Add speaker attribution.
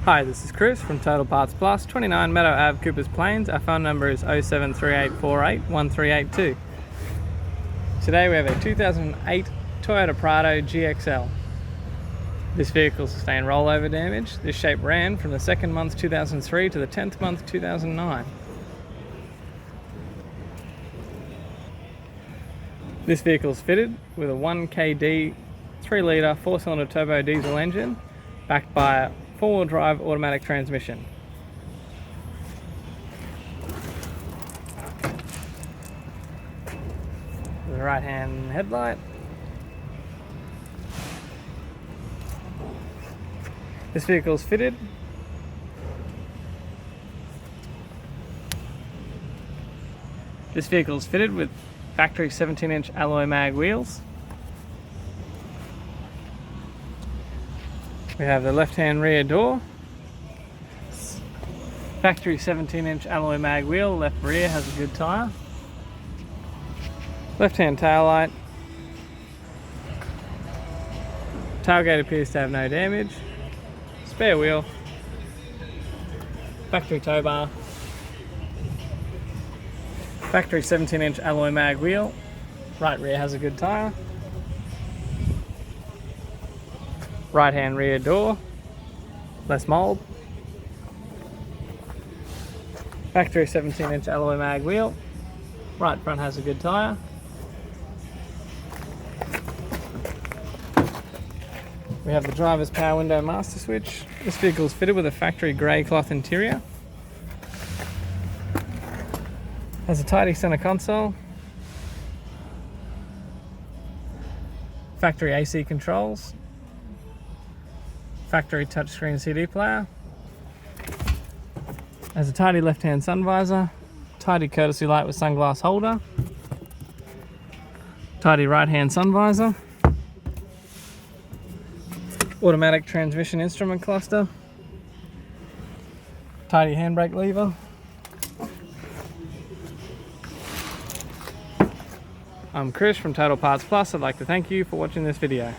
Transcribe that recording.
Speaker 1: Hi, this is Chris from Total Parts Plus, 29 Meadow Ave, Coopers Plains. Our phone number is 0738481382. Today we have a 2008 Toyota Prado GXL. This vehicle sustained rollover damage. This shape ran from the 2nd month 2003 to the 10th month 2009. This vehicle is fitted with a 1KD 3-litre 4-cylinder turbo diesel engine backed by a 4-wheel drive automatic transmission. The right-hand headlight. This vehicle is fitted with factory 17-inch alloy mag wheels. We have the left-hand rear door, factory 17-inch alloy mag wheel, left rear has a good tyre, left-hand tail light, tailgate appears to have no damage, spare wheel, factory tow bar, factory 17-inch alloy mag wheel, right rear has a good tyre, right hand rear door, less mould, factory 17-inch alloy mag wheel, right front has a good tyre, we have the driver's power window master switch. This vehicle is fitted with a factory grey cloth interior, has a tidy centre console, factory AC controls, factory touchscreen CD player, has a tidy left-hand sun visor, tidy courtesy light with sunglass holder, tidy right-hand sun visor, automatic transmission instrument cluster, tidy handbrake lever. I'm Chris from Total Parts Plus. I'd like to thank you for watching this video.